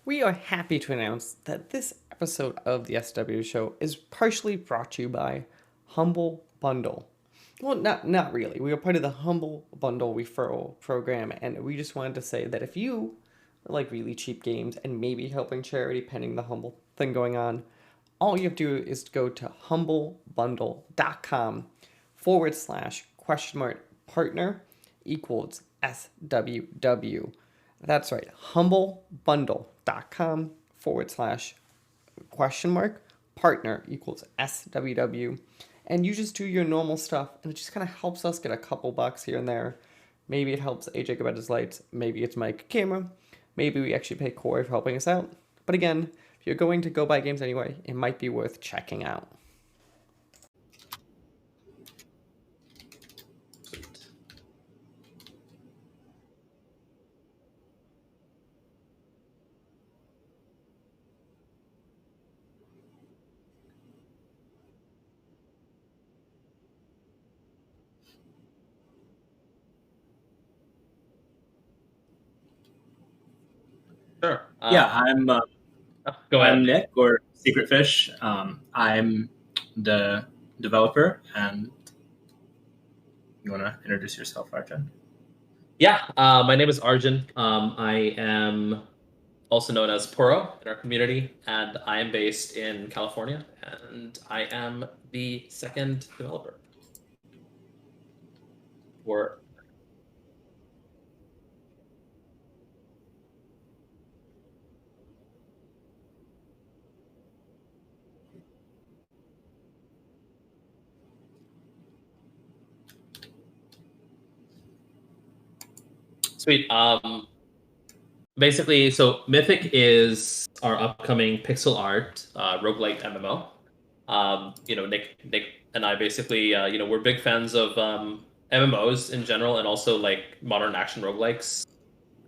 We are happy to announce that this episode of the SWW show is partially brought to you by Humble Bundle. Well, not really. We are part of the Humble Bundle referral program, and we just wanted to say that if you like really cheap games and maybe helping charity pending the Humble thing going on, all you have to do is go to humblebundle.com/partner equals SWW. That's right, humblebundle.com/partner equals SWW. And you just do your normal stuff, and it just kind of helps us get a couple bucks here and there. Maybe it helps AJ get his lights, maybe it's Mike camera, maybe we actually pay Corey for helping us out. But again, if you're going to go buy games anyway, it might be worth checking out. Sure. Yeah, I'm Go ahead. I'm Nick, or Secret Fish. I'm the developer, and you want to introduce yourself, Arjun? Yeah, my name is Arjun. I am also known as Poro in our community, and I am based in California, and I am the second developer. For Sweet. Basically, so Mythic is our upcoming pixel art roguelike MMO. Nick and I basically, we're big fans of MMOs in general, and also like modern action roguelikes.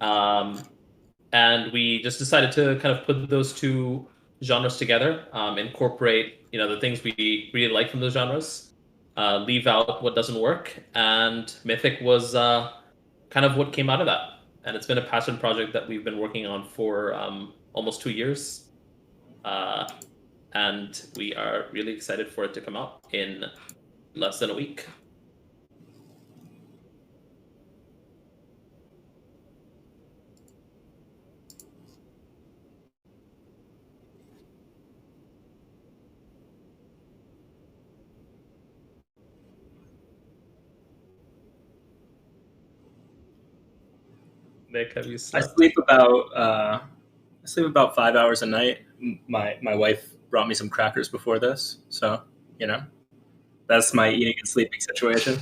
And we just decided to kind of put those two genres together, incorporate the things we really like from those genres, leave out what doesn't work, and Mythic was kind of what came out of that. And it's been a passion project that we've been working on for almost 2 years, and we are really excited for it to come out in less than a week. Nick, have you I slept? sleep about 5 hours a night. My wife brought me some crackers before this, so that's my eating and sleeping situation.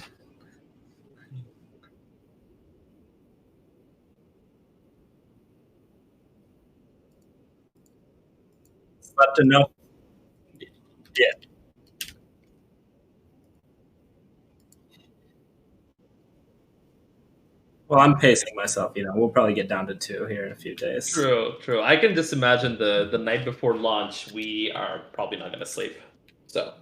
Slept enough. Yeah. Well, I'm pacing myself. We'll probably get down to 2 here in a few days. True. I can just imagine the night before launch, we are probably not going to sleep. So.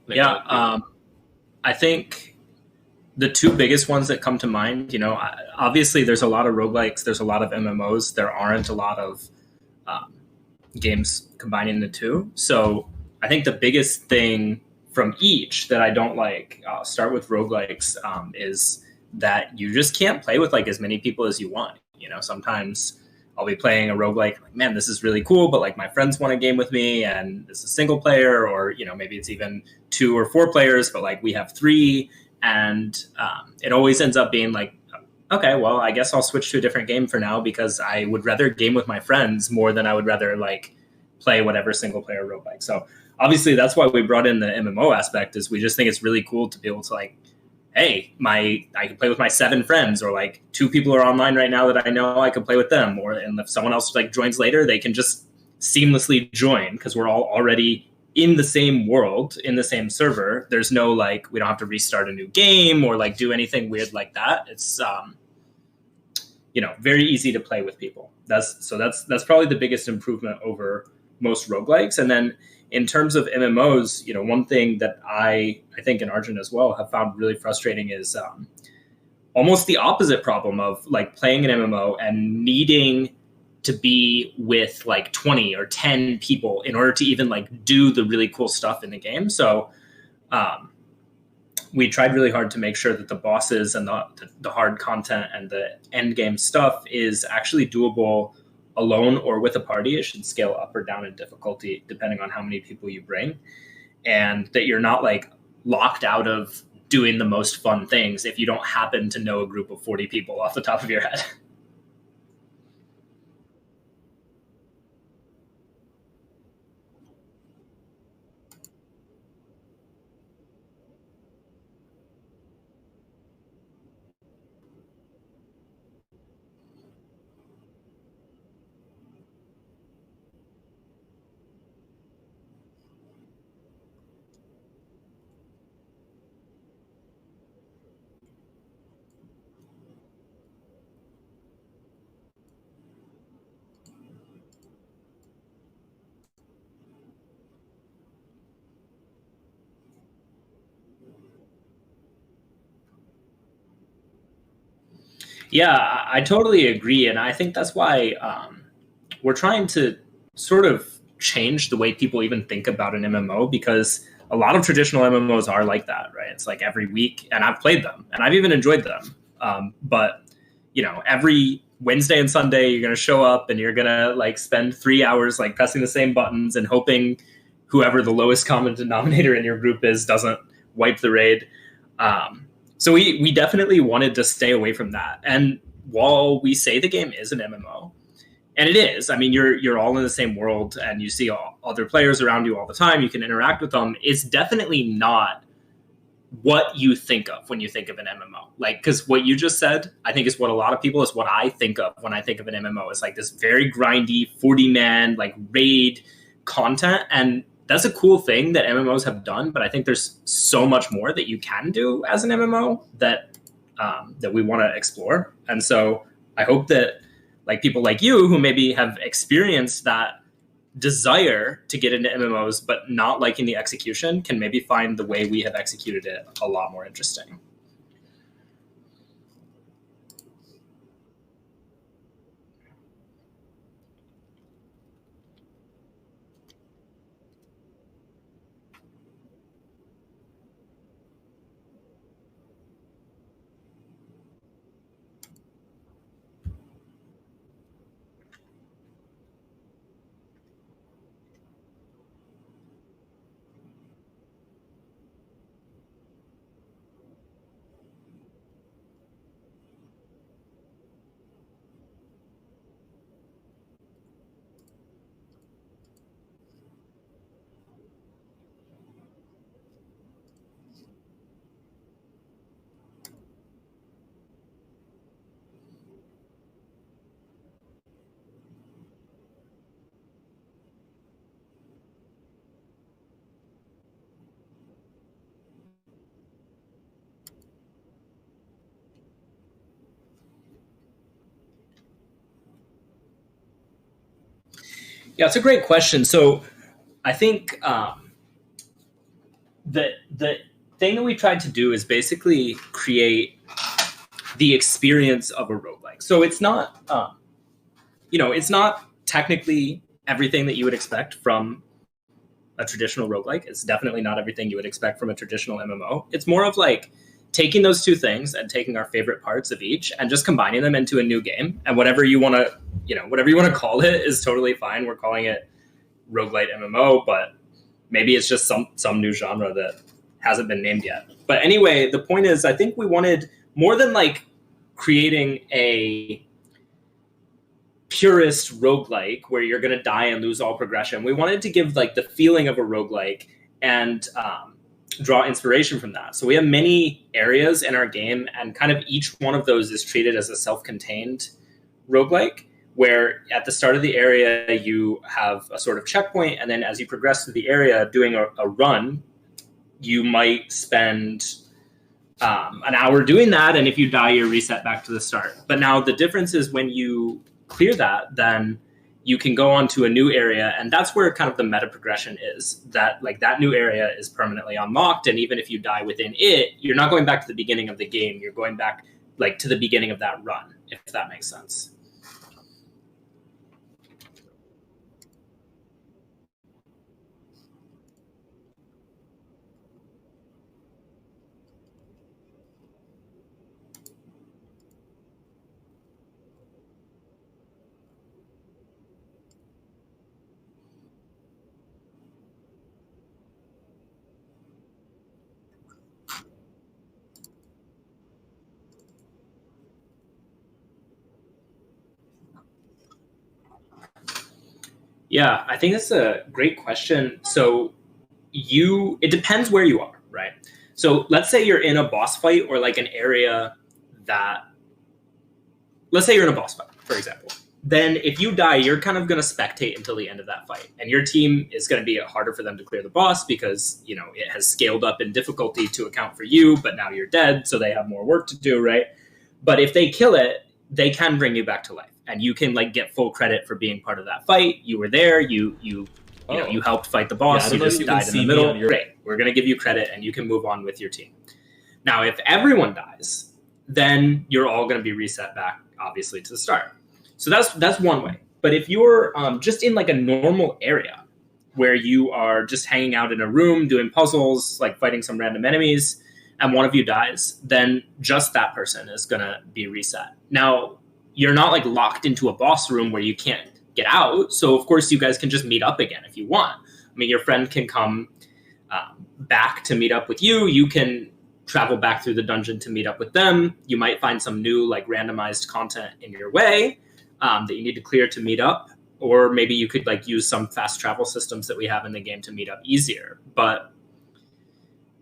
Yeah, I think the two biggest ones that come to mind, obviously there's a lot of roguelikes, there's a lot of MMOs, there aren't a lot of um, games combining the two. So I think the biggest thing from each that I don't like, I'll start with roguelikes, is that you just can't play with like as many people as you want. Sometimes I'll be playing a roguelike, like, man, this is really cool, but like my friends want a game with me and this is single player, or, you know, maybe it's even 2 or 4 players, but like we have 3. And it always ends up being like, okay, well, I guess I'll switch to a different game for now because I would rather game with my friends more than I would rather like play whatever single player roguelike. So obviously that's why we brought in the MMO aspect, is we just think it's really cool to be able to like, hey, I can play with my 7 friends, or like 2 people are online right now that I know I can play with them, or and if someone else like joins later, they can just seamlessly join because we're all already in the same world, in the same server. There's no like, we don't have to restart a new game or like do anything weird like that. It's you know, very easy to play with people. That's probably the biggest improvement over most roguelikes. And then in terms of MMOs, you know, one thing that I think, in Arjun as well, have found really frustrating is almost the opposite problem of like playing an MMO and needing to be with like 20 or 10 people in order to even like do the really cool stuff in the game. So we tried really hard to make sure that the bosses and the hard content and the end game stuff is actually doable alone or with a party. It should scale up or down in difficulty depending on how many people you bring, and that you're not like locked out of doing the most fun things if you don't happen to know a group of 40 people off the top of your head. Yeah, I totally agree. And I think that's why we're trying to sort of change the way people even think about an MMO, because a lot of traditional MMOs are like that, right? It's like every week, and I've played them and I've even enjoyed them. But, you know, every Wednesday and Sunday, you're going to show up and you're going to like spend 3 hours like pressing the same buttons and hoping whoever the lowest common denominator in your group is doesn't wipe the raid. So we definitely wanted to stay away from that. And while we say the game is an MMO, and it is, I mean, you're all in the same world and you see all other players around you all the time, you can interact with them, it's definitely not what you think of when you think of an MMO. Like, because what you just said, I think is what a lot of people, is what I think of when I think of an MMO, is like this very grindy 40-man like raid content. And that's a cool thing that MMOs have done, but I think there's so much more that you can do as an MMO that that we want to explore. And so I hope that like people like you who maybe have experienced that desire to get into MMOs but not liking the execution can maybe find the way we have executed it a lot more interesting. Yeah, it's a great question. So I think the thing that we tried to do is basically create the experience of a roguelike. So it's not, it's not technically everything that you would expect from a traditional roguelike. It's definitely not everything you would expect from a traditional MMO. It's more of like taking those two things and taking our favorite parts of each and just combining them into a new game. And whatever you want to call it is totally fine. We're calling it roguelite MMO, but maybe it's just some new genre that hasn't been named yet. But anyway, the point is, I think we wanted more than like creating a purist roguelike where you're going to die and lose all progression. We wanted to give like the feeling of a roguelike and draw inspiration from that. So we have many areas in our game, and kind of each one of those is treated as a self-contained roguelike, where at the start of the area you have a sort of checkpoint, and then as you progress through the area doing a run, you might spend an hour doing that, and if you die, you're reset back to the start. But now the difference is when you clear that, then you can go on to a new area, and that's where kind of the meta progression is. That like that new area is permanently unlocked, and even if you die within it, you're not going back to the beginning of the game. You're going back like to the beginning of that run, if that makes sense. Yeah, I think that's a great question. So it depends where you are, right? So let's say you're in a boss fight or like an area let's say you're in a boss fight, for example. Then if you die, you're kind of going to spectate until the end of that fight. And your team is going to be harder for them to clear the boss because, it has scaled up in difficulty to account for you, but now you're dead, so they have more work to do, right? But if they kill it, they can bring you back to life. And you can like get full credit for being part of that fight. You were there. You helped fight the boss. Yeah, you just died in the middle. Great. We're going to give you credit, and you can move on with your team. Now, if everyone dies, then you're all going to be reset back, obviously, to the start. So that's one way. But if you're just in like a normal area where you are just hanging out in a room doing puzzles, like fighting some random enemies, and one of you dies, then just that person is going to be reset. Now, you're not like locked into a boss room where you can't get out. So of course you guys can just meet up again if you want. I mean, your friend can come back to meet up with you. You can travel back through the dungeon to meet up with them. You might find some new like randomized content in your way that you need to clear to meet up. Or maybe you could like use some fast travel systems that we have in the game to meet up easier. But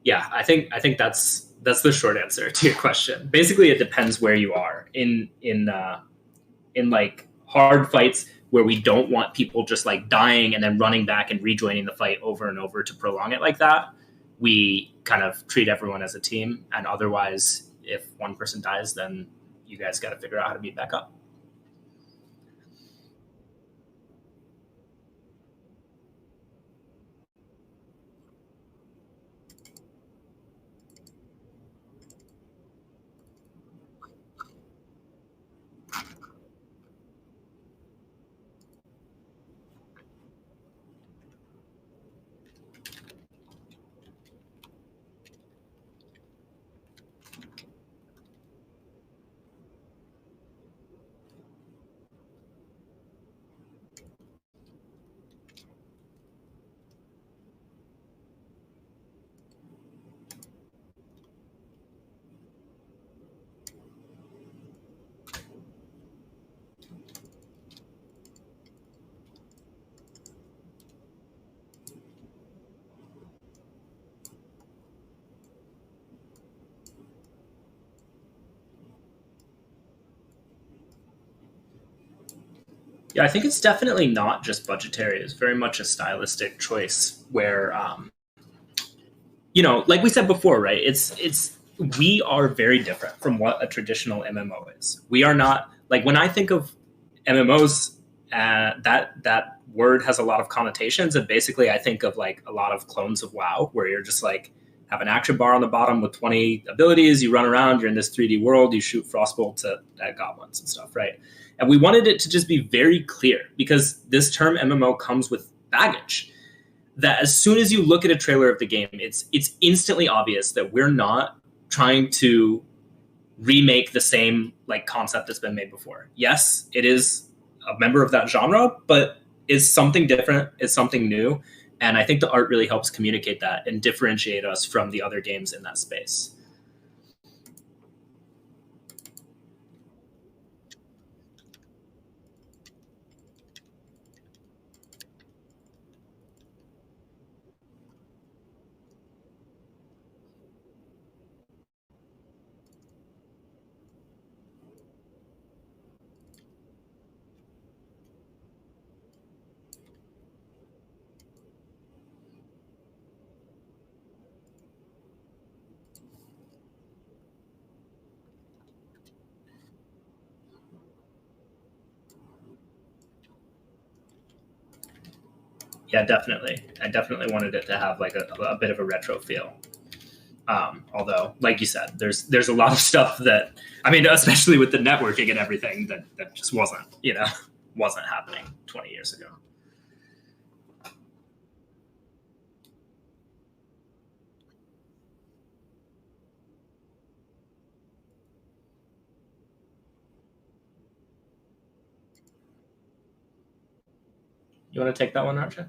yeah, I think that's the short answer to your question. Basically, it depends where you are in like hard fights where we don't want people just like dying and then running back and rejoining the fight over and over to prolong it like that. We kind of treat everyone as a team, and otherwise, if one person dies, then you guys got to figure out how to meet back up. Yeah, I think it's definitely not just budgetary. It's very much a stylistic choice where, like we said before, right? We are very different from what a traditional MMO is. We are not like when I think of MMOs, that word has a lot of connotations, and basically I think of like a lot of clones of WoW, where you're just like have an action bar on the bottom with 20 abilities. You run around. You're in this 3D world. You shoot frostbolts at goblins and stuff, right? And we wanted it to just be very clear, because this term MMO comes with baggage, that as soon as you look at a trailer of the game, it's instantly obvious that we're not trying to remake the same like concept that's been made before. Yes, it is a member of that genre, but is something different, is something new. And I think the art really helps communicate that and differentiate us from the other games in that space. Yeah, definitely. I definitely wanted it to have like a bit of a retro feel. Although, like you said, there's a lot of stuff that, I mean, especially with the networking and everything, that just wasn't happening 20 years ago. You want to take that one, Archer?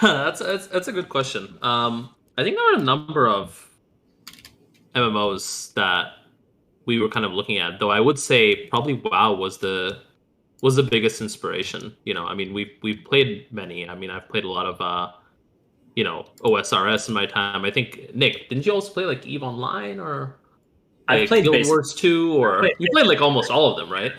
That's a good question. I think there are a number of MMOs that we were kind of looking at, though I would say probably WoW was the biggest inspiration. I mean, we've played many. I mean, I've played a lot of OSRS in my time. I think Nick, didn't you also play like EVE Online or I played Guild Wars 2, or you played like almost all of them, right?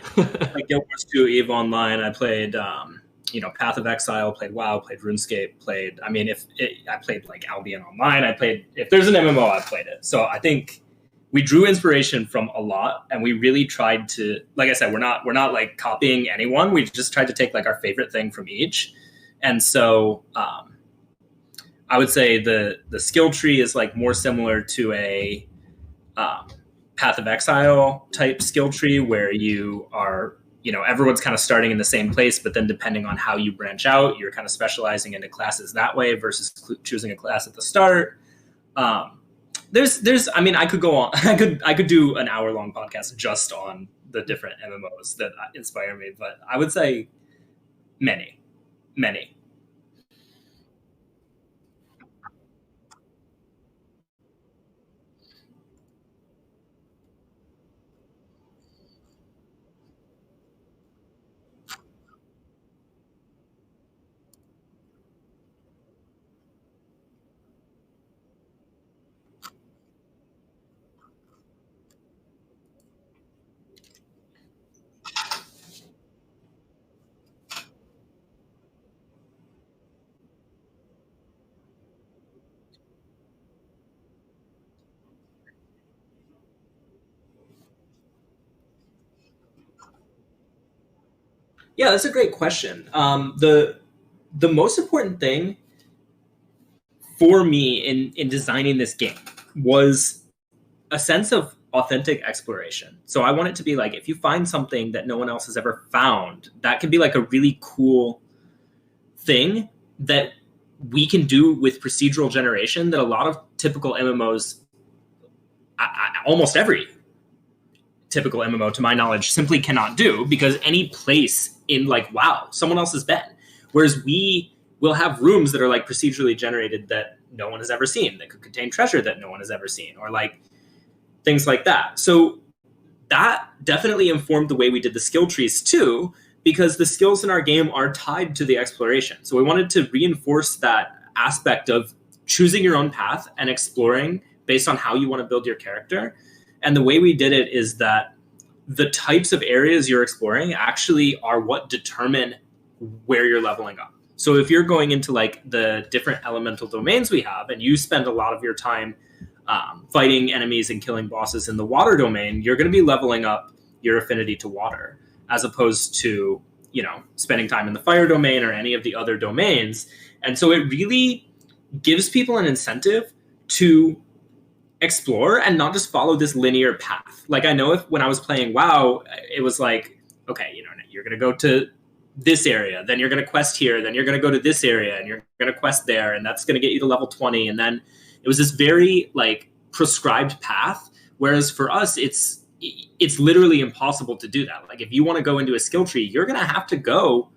Like Guild Wars 2, EVE Online. I played Path of Exile, played WoW, played RuneScape, I played like Albion Online. If there's an MMO, I played it. So I think we drew inspiration from a lot, and we really tried to, like I said, we're not like copying anyone. We just tried to take like our favorite thing from each. And so I would say the skill tree is like more similar to a Path of Exile type skill tree, where you are, everyone's kind of starting in the same place, but then depending on how you branch out, you're kind of specializing into classes that way versus choosing a class at the start. I mean, I could go on. I could do an hour-long podcast just on the different MMOs that inspire me, but I would say many. Yeah, that's a great question. The most important thing for me in designing this game was a sense of authentic exploration. So I want it to be like, if you find something that no one else has ever found, that can be like a really cool thing that we can do with procedural generation that a lot of typical MMOs, almost every typical MMO, to my knowledge, simply cannot do, because any place in like WoW, someone else has been. Whereas we will have rooms that are like procedurally generated that no one has ever seen, that could contain treasure that no one has ever seen, or like things like that. So that definitely informed the way we did the skill trees too, because the skills in our game are tied to the exploration. So we wanted to reinforce that aspect of choosing your own path and exploring based on how you want to build your character. And the way we did it is that the types of areas you're exploring actually are what determine where you're leveling up. So if you're going into like the different elemental domains we have, and you spend a lot of your time fighting enemies and killing bosses in the water domain, you're going to be leveling up your affinity to water, as opposed to, spending time in the fire domain or any of the other domains. And so it really gives people an incentive to explore and not just follow this linear path. Like, I know when I was playing WoW, it was like, okay, you're going to go to this area, then you're going to quest here, then you're going to go to this area and you're going to quest there, and that's going to get you to level 20. And then it was this very like prescribed path, whereas for us it's literally impossible to do that. Like if you want to go into a skill tree, you're going to have to go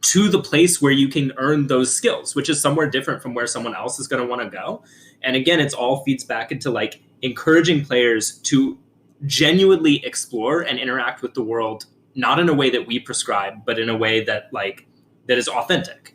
to the place where you can earn those skills, which is somewhere different from where someone else is going to want to go. And again, it's all feeds back into like encouraging players to genuinely explore and interact with the world, not in a way that we prescribe, but in a way that like that is authentic.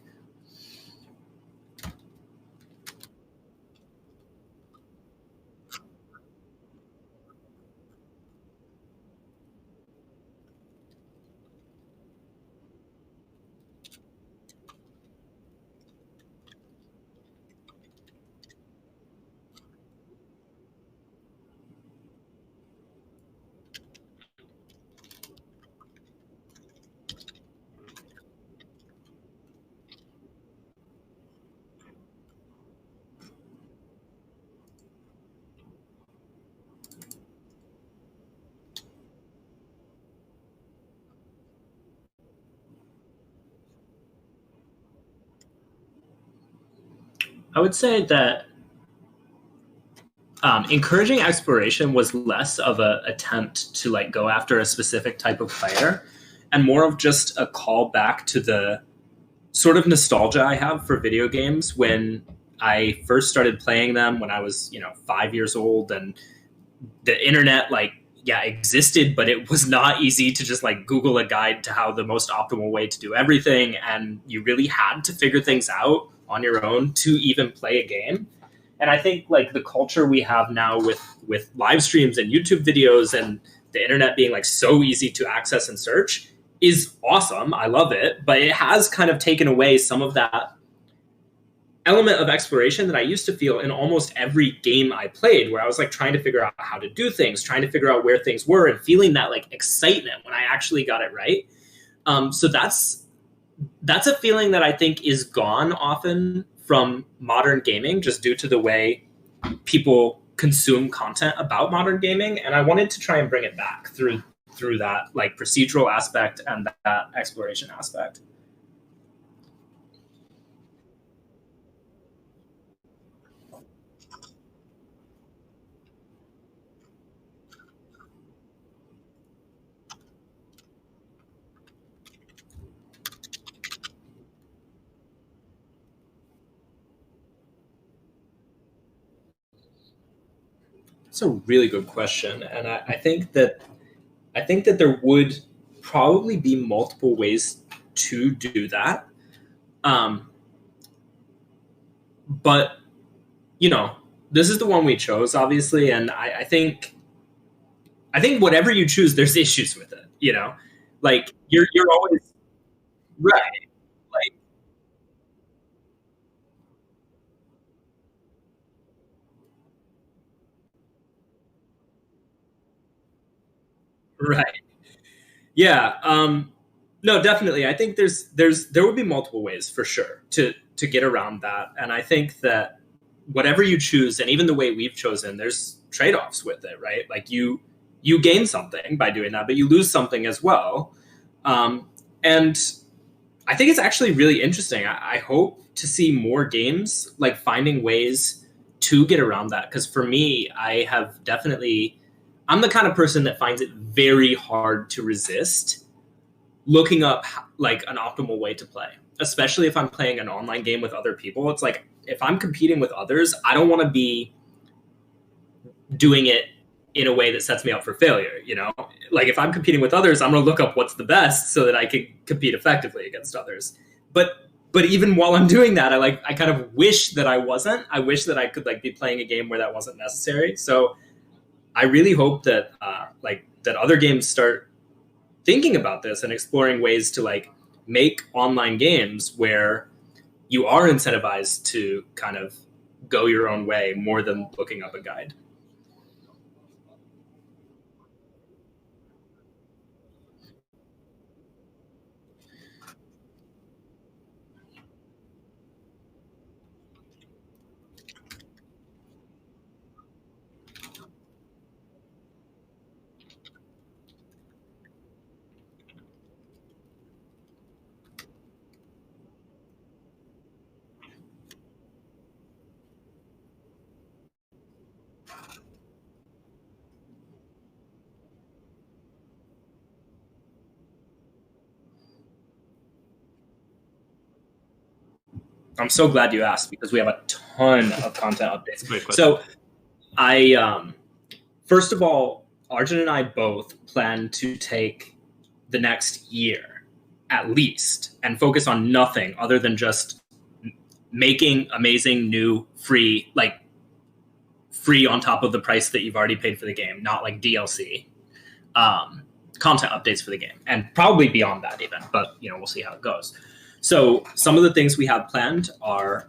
I would say that encouraging exploration was less of an attempt to like go after a specific type of player and more of just a call back to the sort of nostalgia I have for video games when I first started playing them when I was, 5 years old, and the internet existed, but it was not easy to just like Google a guide to how the most optimal way to do everything, and you really had to figure things out on your own to even play a game. And I think like the culture we have now with live streams and YouTube videos and the internet being like so easy to access and search is awesome. I love it, but it has kind of taken away some of that element of exploration that I used to feel in almost every game I played, where I was like trying to figure out how to do things, trying to figure out where things were, and feeling that like excitement when I actually got it right. So that's a feeling that I think is gone often from modern gaming, just due to the way people consume content about modern gaming. And I wanted to try and bring it back through that like procedural aspect and that exploration aspect. It's a really good question, and I think that there would probably be multiple ways to do that. Um, but this is the one we chose, obviously, and I think whatever you choose, there's issues with it. Like you're always right. Like right. Yeah. No, definitely. I think there would be multiple ways for sure to get around that, and I think that whatever you choose, and even the way we've chosen, there's trade offs with it, right? Like you gain something by doing that, but you lose something as well. And I think it's actually really interesting. I hope to see more games like finding ways to get around that, because for me, I'm the kind of person that finds it very hard to resist looking up like an optimal way to play, especially if I'm playing an online game with other people. It's like if I'm competing with others, I don't want to be doing it in a way that sets me up for failure. Like if I'm competing with others, I'm going to look up what's the best so that I can compete effectively against others. But even while I'm doing that, I kind of wish that I wasn't. I wish that I could like be playing a game where that wasn't necessary. So I really hope that that other games start thinking about this and exploring ways to like make online games where you are incentivized to kind of go your own way more than looking up a guide. I'm so glad you asked because we have a ton of content updates. Great question. So I first of all, Arjun and I both plan to take the next year at least and focus on nothing other than just making amazing new free on top of the price that you've already paid for the game, not like DLC content updates for the game, and probably beyond that even. But we'll see how it goes. So some of the things we have planned are,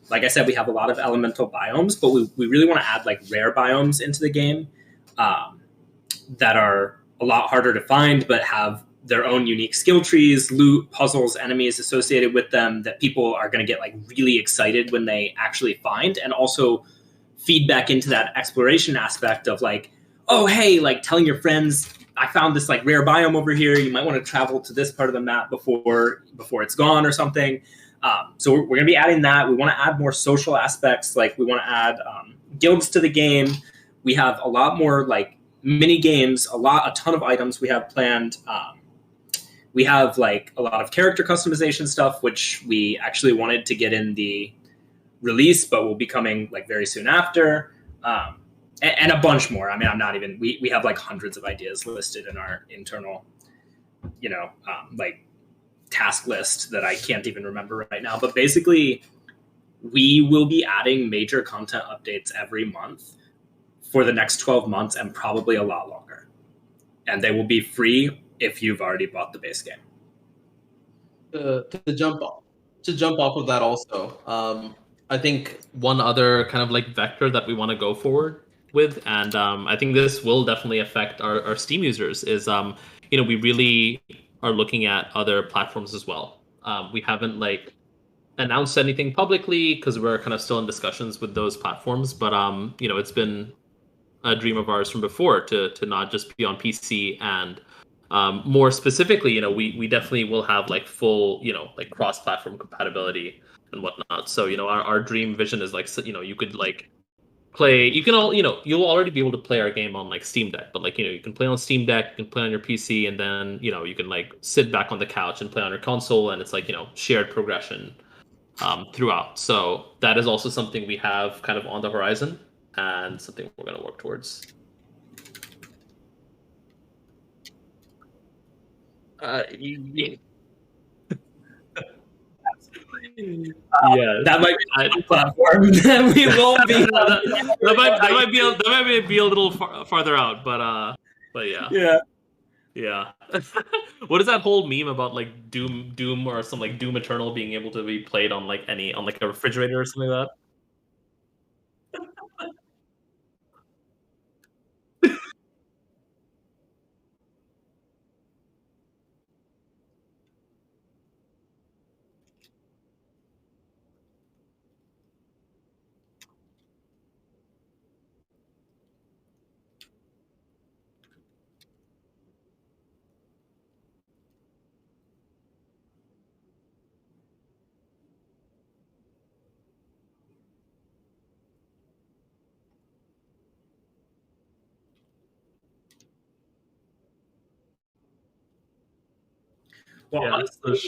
like I said, we have a lot of elemental biomes, but we really want to add like rare biomes into the game that are a lot harder to find, but have their own unique skill trees, loot, puzzles, enemies associated with them that people are going to get like really excited when they actually find, and also feedback into that exploration aspect of like, oh, hey, like telling your friends, I found this like rare biome over here. You might want to travel to this part of the map before it's gone or something. So we're going to be adding that. We want to add more social aspects. Like we want to add guilds to the game. We have a lot more like mini games, a ton of items we have planned. We have like a lot of character customization stuff, which we actually wanted to get in the release, but will be coming like very soon after. And a bunch more. I mean, I'm not even, we have like hundreds of ideas listed in our internal, like task list that I can't even remember right now. But basically, we will be adding major content updates every month for the next 12 months and probably a lot longer. And they will be free if you've already bought the base game. To jump off of that also, I think one other kind of like vector that we want to go forward with, and I think this will definitely affect our Steam users, is we really are looking at other platforms as well. We haven't like announced anything publicly because we're kind of still in discussions with those platforms, but it's been a dream of ours from before to not just be on PC, and more specifically, we definitely will have like full, like cross-platform compatibility and whatnot. So, our dream vision is like, you could like play, you can all, you'll already be able to play our game on like Steam Deck, but like, you can play on Steam Deck, you can play on your PC, and then, you can like sit back on the couch and play on your console, and it's like, shared progression throughout. So that is also something we have kind of on the horizon and something we're going to work towards. Yeah. That might be a platform that we won't be. that might be a little farther out, but yeah. Yeah. What is that whole meme about like Doom or some like Doom Eternal being able to be played on like on like a refrigerator or something like that? Well, Yeah, honestly,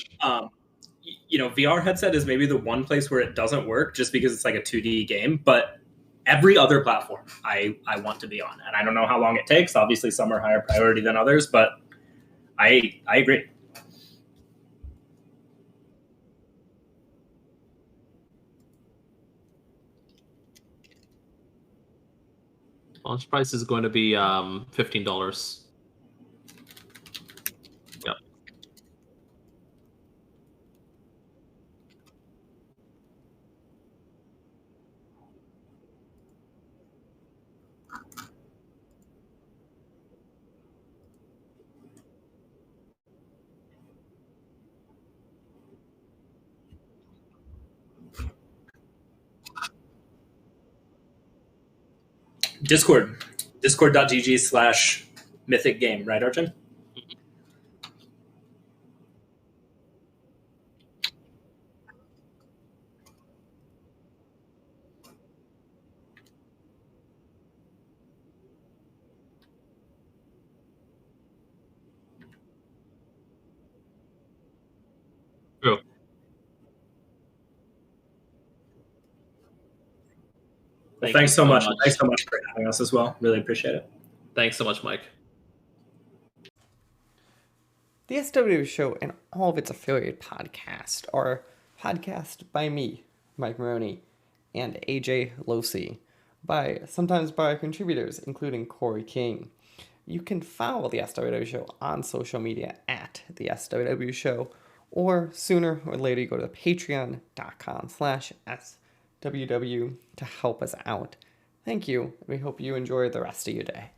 VR headset is maybe the one place where it doesn't work just because it's like a 2D game, but every other platform I want to be on. And I don't know how long it takes. Obviously, some are higher priority than others, but I agree. launch price is going to be $15. Yep. Discord.gg/Mythic game, right, Arjun? True. Thanks so much. Thanks so much for having us as well. Really appreciate it. Thanks so much, Mike. The SWW show and all of its affiliate podcasts are podcast by me, Mike Maroney, and AJ Losi, sometimes by our contributors, including Corey King. You can follow the SWW show on social media at the SWW show, or sooner or later you go to patreon.com/SWW to help us out. Thank you. We hope you enjoy the rest of your day.